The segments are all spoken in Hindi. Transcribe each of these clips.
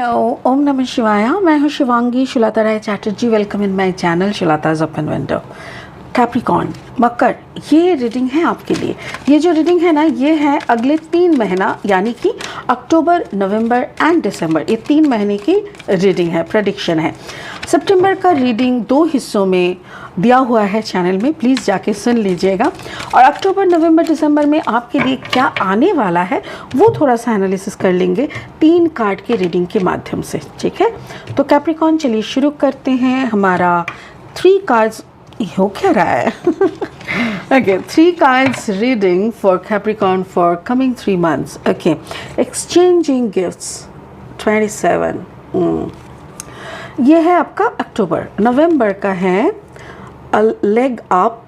हेलो, ओम नमः शिवाय। मैं हूँ Shivangi Shulata Rai Chatterjee. Welcome in my channel Shulata's open window. Capricorn, मकर, ये रीडिंग है आपके लिए। ये जो रीडिंग है ना, ये है अगले 3 महीना, यानी कि अक्टूबर, नवंबर एंड दिसंबर, ये 3 महीने की रीडिंग है, प्रेडिक्शन है। सितंबर का रीडिंग 2 हिस्सों में दिया हुआ है चैनल में, प्लीज़ जाके सुन लीजिएगा। और अक्टूबर, नवंबर, दिसंबर में आपके लिए क्या आने वाला है वो थोड़ा सा एनालिसिस कर लेंगे 3 कार्ड के रीडिंग के माध्यम से, ठीक है। तो कैप्रिकॉर्न, चलिए शुरू करते हैं। हमारा 3 कार्ड्स हो क्या रहा है okay, 3 cards reading for Capricorn for coming 3 months. Okay, exchanging gifts 27. ये है आपका अक्टूबर। नवंबर का है लेग अप।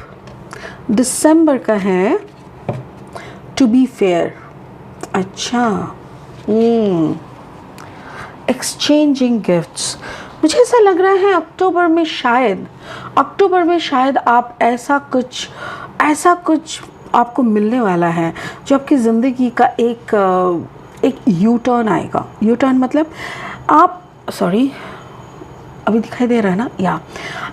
दिसंबर का है टू बी फेयर। अच्छा, एक्सचेंजिंग गिफ्ट्स। मुझे ऐसा लग रहा है अक्टूबर में शायद आप ऐसा कुछ आपको मिलने वाला है जो आपकी ज़िंदगी का एक यू टर्न आएगा। यू टर्न मतलब अभी दिखाई दे रहा है ना, या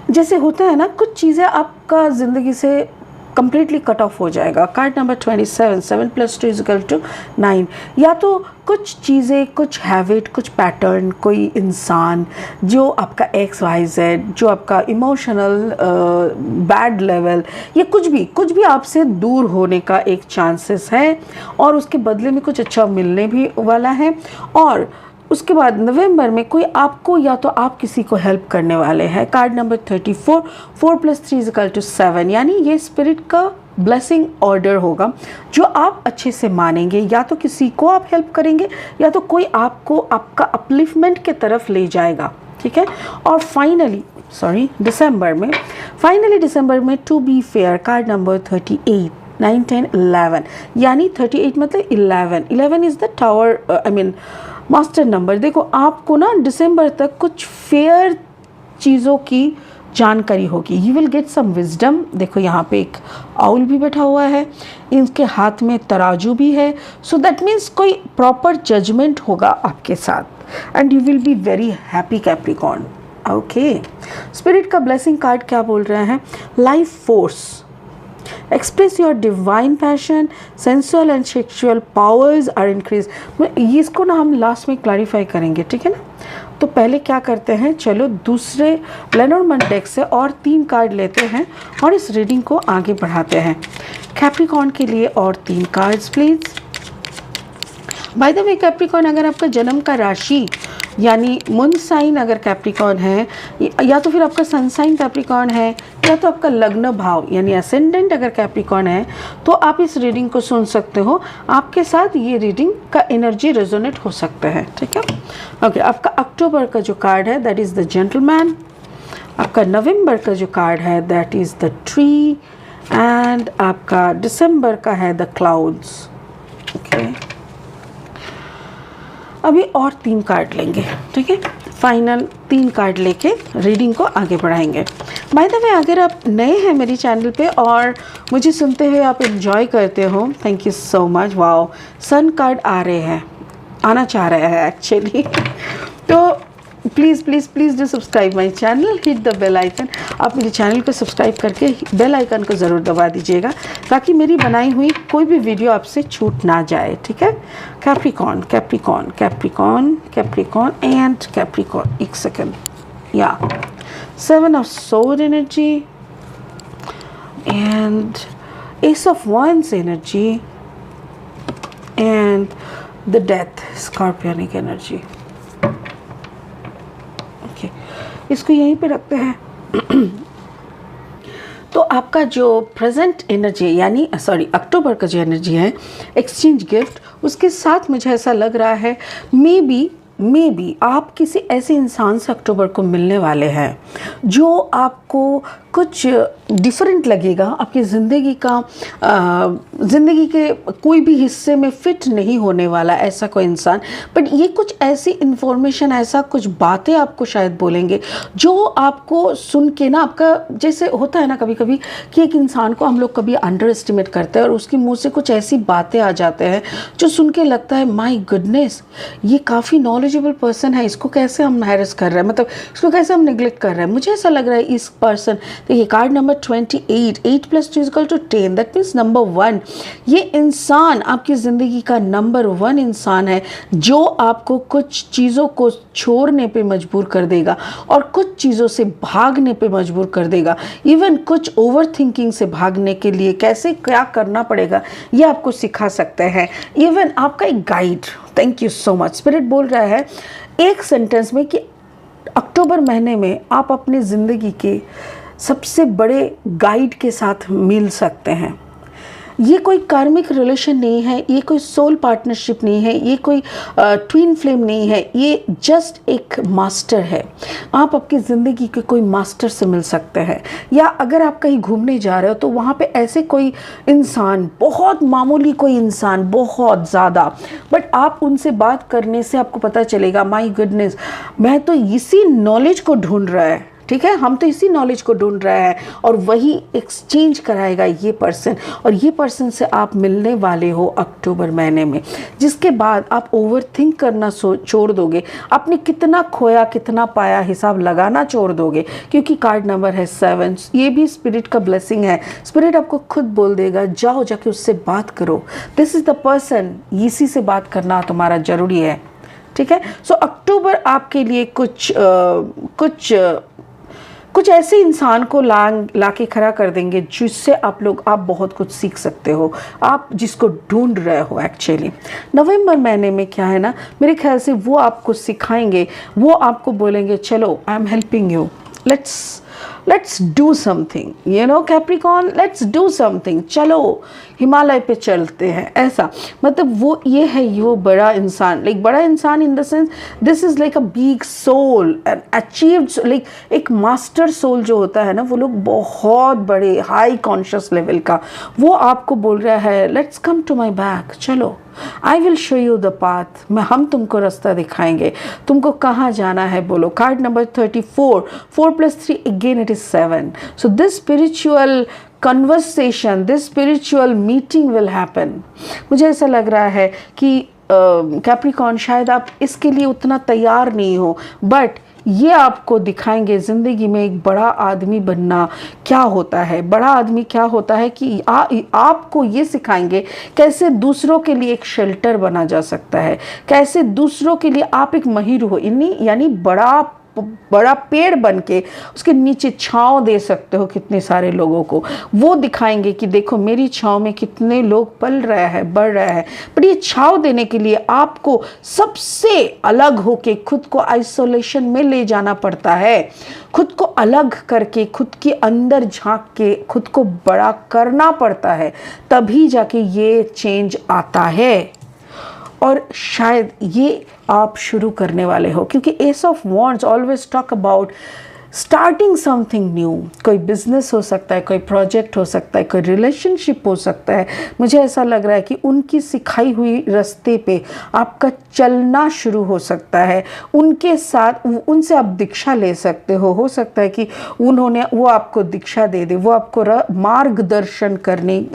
जैसे होता है ना, कुछ चीज़ें आपका ज़िंदगी से कंप्लीटली कट ऑफ हो जाएगा। Card number 27, 7 + 2 = 9। या तो कुछ चीज़ें, कुछ हैबिट, कुछ पैटर्न, कोई इंसान जो आपका XYZ, जो आपका इमोशनल बैड लेवल, ये कुछ भी आपसे दूर होने का एक चांसेस है, और उसके बदले में कुछ अच्छा मिलने भी वाला है। और उसके बाद नवंबर में कोई आपको, या तो आप किसी को हेल्प करने वाले हैं। कार्ड नंबर 34, 4 + 3 = 7, यानी ये स्पिरिट का ब्लेसिंग ऑर्डर होगा जो आप अच्छे से मानेंगे। या तो किसी को आप हेल्प करेंगे, या तो कोई आपको आपका अपलिफ्टमेंट के तरफ ले जाएगा, ठीक है। और फाइनली दिसंबर में to be fair, card number 38, 9, 10, 11, यानी 38 मतलब 11 is the tower, master number. देखो, आपको ना दिसंबर तक कुछ फेयर चीज़ों की जानकारी होगी। You will get some wisdom. देखो, यहाँ पे एक आउल भी बैठा हुआ है, इनके हाथ में तराजू भी है। सो दैट मीन्स कोई प्रॉपर जजमेंट होगा आपके साथ, and you will be very happy Capricorn. Okay, spirit का ब्लेसिंग कार्ड क्या बोल रहे हैं? Life force, express your divine passion, sensual and sexual powers are increase. इसको ना हम लास्ट में क्लैरिफाई करेंगे, ठीक है ना। तो पहले क्या करते हैं, चलो दूसरे लेनोर्मन डेक से और 3 कार्ड लेते हैं और इस रीडिंग को आगे बढ़ाते हैं। कैप्रिकॉर्न के लिए और 3 cards please. By the way Capricorn, अगर आपका जन्म का राशि यानी मून साइन अगर कैप्रिकॉर्न है, या तो फिर आपका सन साइन कैप्रिकॉर्न है, या तो आपका लग्न भाव यानी असेंडेंट अगर कैप्रिकॉर्न है, तो आप इस रीडिंग को सुन सकते हो। आपके साथ ये रीडिंग का एनर्जी रेजोनेट हो सकता है, ठीक है। ओके, आपका अक्टूबर का जो कार्ड है दैट इज़ द जेंटलमैन। आपका नवंबर का जो कार्ड है that is the tree, and आपका दिसंबर का है द क्लाउड्स। ओके, अभी और 3 कार्ड लेंगे, ठीक है। फाइनल 3 कार्ड लेके रीडिंग को आगे बढ़ाएंगे। बाय द वे, अगर आप नए हैं मेरी चैनल पे और मुझे सुनते हुए आप एंजॉय करते हो, thank you so much. Wow, sun card आना चाह रहे हैं एक्चुअली तो please do subscribe my channel, hit the bell icon. आप मेरे चैनल को सब्सक्राइब करके बेल आइकन को ज़रूर दबा दीजिएगा, ताकि मेरी बनाई हुई कोई भी वीडियो आपसे छूट ना जाए, ठीक है। कैप्रिकॉर्न एंड कैप्रिकॉर्न, एक सेकेंड, या 7 of sword energy and ace of wands energy and the death scorpionic energy. इसको यहीं पे रखते हैं तो आपका जो प्रेजेंट एनर्जी यानी अक्टूबर का जो एनर्जी है, एक्सचेंज गिफ्ट, उसके साथ मुझे ऐसा लग रहा है मे बी आप किसी ऐसे इंसान से अक्टूबर को मिलने वाले हैं जो आपको कुछ डिफरेंट लगेगा, आपकी ज़िंदगी का ज़िंदगी के कोई भी हिस्से में फिट नहीं होने वाला ऐसा कोई इंसान, बट ये कुछ ऐसी इन्फॉर्मेशन, ऐसा कुछ बातें आपको शायद बोलेंगे जो आपको सुन के ना, आपका जैसे होता है ना कभी कभी कि एक इंसान को हम लोग कभी अंडर एस्टिमेट करते हैं और उसके मुंह से कुछ ऐसी बातें आ जाते हैं जो सुन के लगता है माय गुडनेस, ये काफ़ी नॉलेजेबल पर्सन है, इसको कैसे हम हैरेस कर रहे हैं, मतलब इसको कैसे हम निगलेक्ट कर रहे हैं। मुझे ऐसा लग रहा है इस पर्सन, देखिए card number 28, 8 + 2 = 10, that means number 1। ये इंसान आपकी ज़िंदगी का नंबर 1 इंसान है जो आपको कुछ चीज़ों को छोड़ने पे मजबूर कर देगा और कुछ चीज़ों से भागने पे मजबूर कर देगा। इवन कुछ ओवर थिंकिंग से भागने के लिए कैसे क्या करना पड़ेगा ये आपको सिखा सकते हैं। इवन आपका एक guide, thank you so much, spirit बोल रहा है एक सेंटेंस में कि अक्टूबर महीने में आप अपनी ज़िंदगी के सबसे बड़े गाइड के साथ मिल सकते हैं। ये कोई कार्मिक रिलेशन नहीं है, ये कोई सोल पार्टनरशिप नहीं है, ये कोई ट्विन फ्लेम नहीं है, ये जस्ट एक मास्टर है। आप आपकी ज़िंदगी के कोई मास्टर से मिल सकते हैं, या अगर आप कहीं घूमने जा रहे हो तो वहाँ पे ऐसे कोई इंसान, बहुत मामूली कोई इंसान, बहुत ज़्यादा, बट आप उनसे बात करने से आपको पता चलेगा माय गुडनेस, मैं तो इसी नॉलेज को ढूंढ रहा है, ठीक है, हम तो इसी नॉलेज को ढूंढ रहे हैं, और वही एक्सचेंज कराएगा ये पर्सन, और ये पर्सन से आप मिलने वाले हो अक्टूबर महीने में, जिसके बाद आप ओवर थिंक करना छोड़ दोगे, आपने कितना खोया कितना पाया हिसाब लगाना छोड़ दोगे, क्योंकि कार्ड नंबर है 7। ये भी स्पिरिट का ब्लेसिंग है, स्पिरिट आपको खुद बोल देगा जाओ जाके उससे बात करो, दिस इज़ द पर्सन, इसी से बात करना तुम्हारा ज़रूरी है, ठीक है। सो अक्टूबर आपके लिए कुछ ऐसे इंसान को ला के खड़ा कर देंगे जिससे आप बहुत कुछ सीख सकते हो, आप जिसको ढूंढ रहे हो एक्चुअली। नवंबर महीने में क्या है ना, मेरे ख्याल से वो आपको सिखाएंगे, वो आपको बोलेंगे चलो I am helping you, let's do something, you know Capricorn, let's do something, चलो हिमालय पे चलते हैं, ऐसा मतलब वो ये है, वो बड़ा इंसान, लाइक बड़ा इंसान in the sense this is like a big soul and achieved, like एक मास्टर सोल जो होता है ना, वो लोग बहुत बड़े हाई कॉन्शियस लेवल का, वो आपको बोल रहा है let's come to my back, चलो I will show you the path, हम तुमको रास्ता दिखाएंगे, तुमको कहाँ जाना है बोलो। Card number 34, 4 + 3 again it is 7. So this spiritual conversation, this spiritual meeting will happen. मुझे ऐसा लग रहा है कि कैप्रिकॉर्न शायद आप इसके लिए उतना तैयार नहीं हो, बट ये आपको दिखाएंगे ज़िंदगी में एक बड़ा आदमी बनना क्या होता है, बड़ा आदमी क्या होता है, कि आपको ये सिखाएंगे कैसे दूसरों के लिए एक शेल्टर बना जा सकता है, कैसे दूसरों के लिए आप एक महिर हो, यानी बड़ा पेड़ बन के उसके नीचे छांव दे सकते हो कितने सारे लोगों को, वो दिखाएंगे कि देखो मेरी छांव में कितने लोग पल रहे हैं, बढ़ रहे हैं। पर ये छांव देने के लिए आपको सबसे अलग होके खुद को आइसोलेशन में ले जाना पड़ता है, खुद को अलग करके, खुद के अंदर झांक के खुद को बड़ा करना पड़ता है, तभी जाके ये चेंज आता है। और शायद ये आप शुरू करने वाले हो, क्योंकि S of wands always talk about starting something new. कोई बिजनेस हो सकता है, कोई प्रोजेक्ट हो सकता है, कोई रिलेशनशिप हो सकता है। मुझे ऐसा लग रहा है कि उनकी सिखाई हुई रास्ते पे आपका चलना शुरू हो सकता है, उनके साथ उनसे आप दीक्षा ले सकते हो सकता है कि वो आपको दीक्षा दे दे, वो आपको मार्गदर्शन करने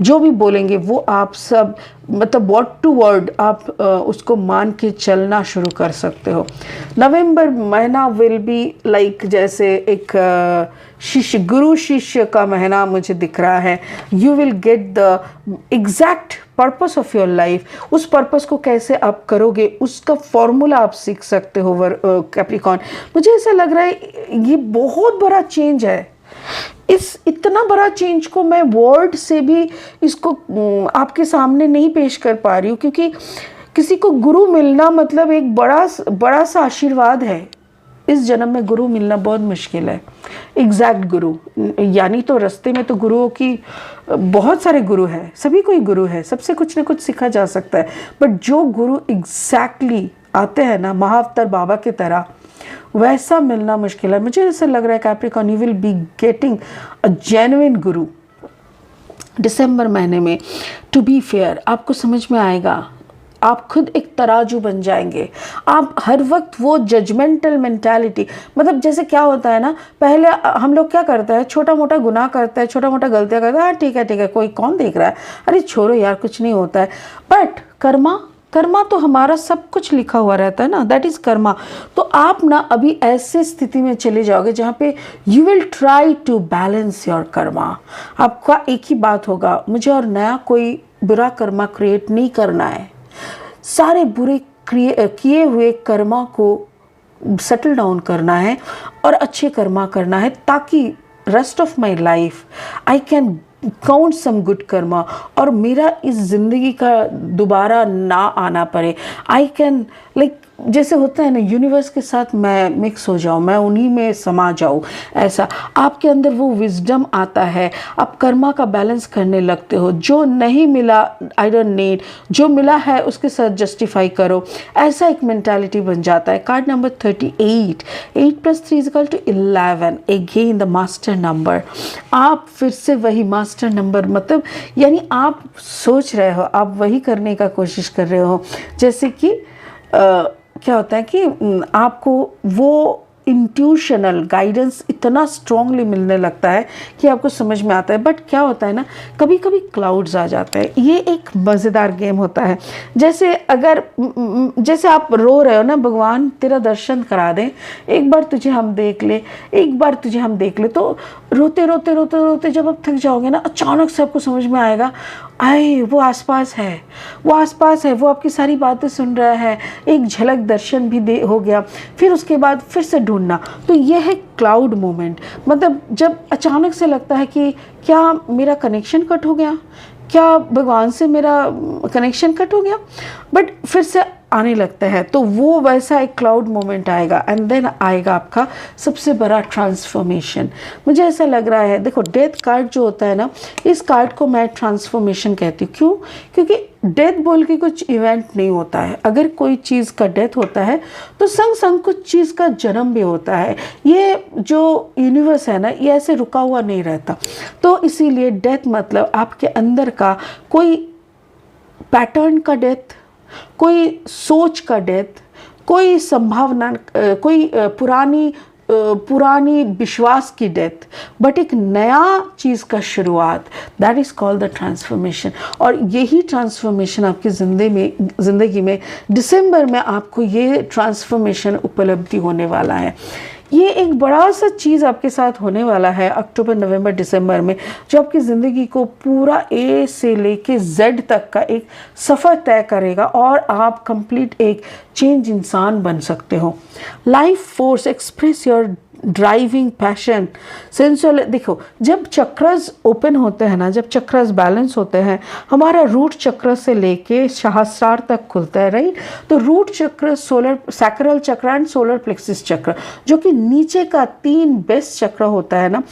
जो भी बोलेंगे वो आप सब मतलब वर्ड टू वर्ड आप उसको मान के चलना शुरू कर सकते हो। नवंबर महीना विल बी लाइक जैसे एक शिष्य गुरु शिष्य का महीना मुझे दिख रहा है। You will get the exact purpose of your life. उस पर्पस को कैसे आप करोगे उसका फॉर्मूला आप सीख सकते हो कैप्रिकॉर्न। मुझे ऐसा लग रहा है ये बहुत बड़ा चेंज है। इस इतना बड़ा चेंज को मैं वर्ड से भी इसको आपके सामने नहीं पेश कर पा रही हूँ, क्योंकि किसी को गुरु मिलना मतलब एक बड़ा सा आशीर्वाद है। इस जन्म में गुरु मिलना बहुत मुश्किल है, एग्जैक्ट गुरु। यानी तो रास्ते में तो गुरुओं की बहुत सारे गुरु हैं, सभी कोई गुरु है, सबसे कुछ ना कुछ सीखा जा सकता है, बट जो गुरु एग्जैक्टली आते हैं ना महाअवतार बाबा की तरह, वैसा मिलना मुश्किल है। मुझे ऐसा लग रहा है Capricorn you will be getting a genuine गुरु दिसंबर महीने में। टू बी फेयर, आपको समझ में आएगा, आप खुद एक तराजू बन जाएंगे। आप हर वक्त वो जजमेंटल मेंटालिटी, मतलब जैसे क्या होता है ना, पहले हम लोग क्या करते हैं, छोटा मोटा गुनाह करते हैं, छोटा मोटा गलतियां करते हैं, हाँ ठीक है कोई कौन देख रहा है, अरे छोड़ो यार कुछ नहीं होता है। बट कर्मा तो हमारा सब कुछ लिखा हुआ रहता है ना, दैट इज कर्मा। तो आप ना अभी ऐसे स्थिति में चले जाओगे जहाँ पे you will try to balance your karma. आपका एक ही बात होगा, मुझे और नया कोई बुरा कर्मा क्रिएट नहीं करना है, सारे बुरे किए हुए कर्मा को सेटल डाउन करना है और अच्छे कर्मा करना है, ताकि rest of my life I can count some good karma और मेरा इस ज़िंदगी का दोबारा ना आना पड़े। आई कैन लाइक जैसे होता है ना, यूनिवर्स के साथ मैं मिक्स हो जाऊँ, मैं उन्हीं में समा जाऊँ, ऐसा आपके अंदर वो विजडम आता है। आप कर्मा का बैलेंस करने लगते हो, जो नहीं मिला आई डोंट नीड, जो मिला है उसके साथ जस्टिफाई करो, ऐसा एक मेंटालिटी बन जाता है। Card number 38, 8 + 3 = 11, again the master number. आप फिर से वही मास्टर नंबर, मतलब यानी आप सोच रहे हो, आप वही करने का कोशिश कर रहे हो, जैसे कि क्या होता है कि आपको वो इंट्यूशनल गाइडेंस इतना स्ट्रांगली मिलने लगता है कि आपको समझ में आता है। बट क्या होता है ना, कभी कभी क्लाउड्स आ जाते हैं। ये एक मज़ेदार गेम होता है, जैसे अगर जैसे आप रो रहे हो ना, भगवान तेरा दर्शन करा दें, एक बार तुझे हम देख ले, एक बार तुझे हम देख ले। तो रोते रोते रोते रोते जब आप थक जाओगे ना, अचानक से आपको समझ में आएगा, आए वो आसपास है, वो आसपास है, वो आपकी सारी बातें सुन रहा है, एक झलक दर्शन भी दे हो गया। फिर उसके बाद फिर से ढूंढना, तो ये है क्लाउड मोमेंट। मतलब जब अचानक से लगता है कि क्या मेरा कनेक्शन कट हो गया, क्या भगवान से मेरा कनेक्शन कट हो गया, बट फिर से आने लगता है, तो वो वैसा एक क्लाउड मोमेंट आएगा। एंड देन आएगा आपका सबसे बड़ा ट्रांसफॉर्मेशन। मुझे ऐसा लग रहा है, देखो डेथ कार्ड जो होता है ना, इस कार्ड को मैं ट्रांसफॉर्मेशन कहती हूँ। क्यों? क्योंकि डेथ बोल के कुछ इवेंट नहीं होता है। अगर कोई चीज़ का डेथ होता है तो संग संग कुछ चीज़ का जन्म भी होता है। ये जो यूनिवर्स है ना, ये ऐसे रुका हुआ नहीं रहता। तो इसीलिए डेथ मतलब आपके अंदर का कोई पैटर्न का डेथ, कोई सोच का डेथ, कोई संभावना, कोई पुरानी विश्वास की डेथ, बट एक नया चीज़ का शुरुआत, that is called the transformation. और यही ट्रांसफॉर्मेशन आपकी ज़िंदगी में दिसंबर में आपको ये ट्रांसफॉर्मेशन उपलब्धि होने वाला है। ये एक बड़ा सा चीज़ आपके साथ होने वाला है अक्टूबर, नवंबर, दिसंबर में, जो आपकी ज़िंदगी को पूरा ए से लेके जेड तक का एक सफ़र तय करेगा और आप कंप्लीट एक चेंज इंसान बन सकते हो। Life force, express your driving passion, sensual. देखो जब चक्रस ओपन होते हैं ना, जब चक्रस बैलेंस होते हैं, हमारा रूट चक्र से लेके सहस्रार तक खुलता है, राइट। तो रूट चक्र, सोलर सैक्रल चक्र एंड सोलर प्लेक्सिस चक्र, जो कि नीचे का 3 बेस्ट चक्र होता है ना,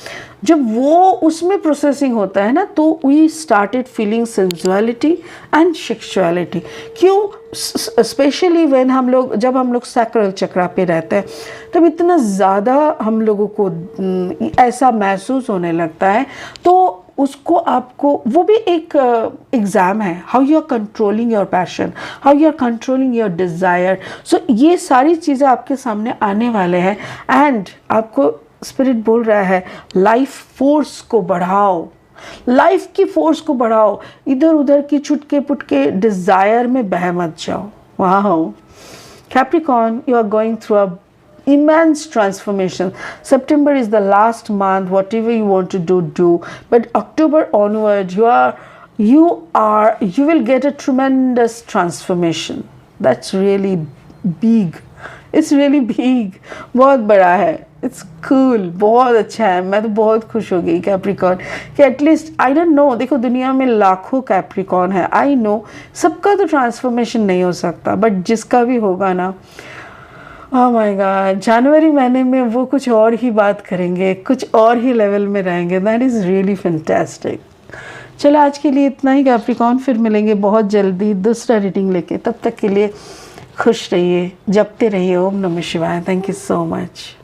जब वो उसमें प्रोसेसिंग होता है ना, तो we started feeling sensuality and sexuality. क्यों? स्पेशली जब हम लोग सैक्रल चक्र पे रहते हैं, तब इतना ज़्यादा हम लोगों को ऐसा महसूस होने लगता है। तो उसको आपको, वो भी एक एग्ज़ाम है, how you are controlling your passion, how you are controlling your desire. So ये सारी चीज़ें आपके सामने आने वाले हैं। एंड आपको स्पिरिट बोल रहा है, लाइफ फोर्स को बढ़ाओ, लाइफ की फोर्स को बढ़ाओ, इधर उधर की छुटके पुटके डिज़ायर में बह मत जाओ। Wow Capricorn, you are going through a immense transformation. September is the last month, whatever you want to do, but October onward you will get a tremendous transformation. That's really big. It's really big. बहुत बड़ा है। It's cool, बहुत अच्छा है। मैं तो बहुत खुश हो गई कैप्रिकॉर्न कि एटलीस्ट, आई डोंट नो, देखो दुनिया में लाखों कैप्रिकॉर्न है, आई नो सबका तो ट्रांसफॉर्मेशन नहीं हो सकता, बट जिसका भी होगा ना, ओह माय गॉड, जनवरी महीने में वो कुछ और ही बात करेंगे, कुछ और ही लेवल में रहेंगे। That is really fantastic. चलो आज के लिए इतना ही कैप्रिकॉर्न, फिर मिलेंगे बहुत जल्दी दूसरा रीडिंग लेके। तब तक के लिए खुश रहिए, जपते रहिए ओम नमः शिवाय। Thank you so much.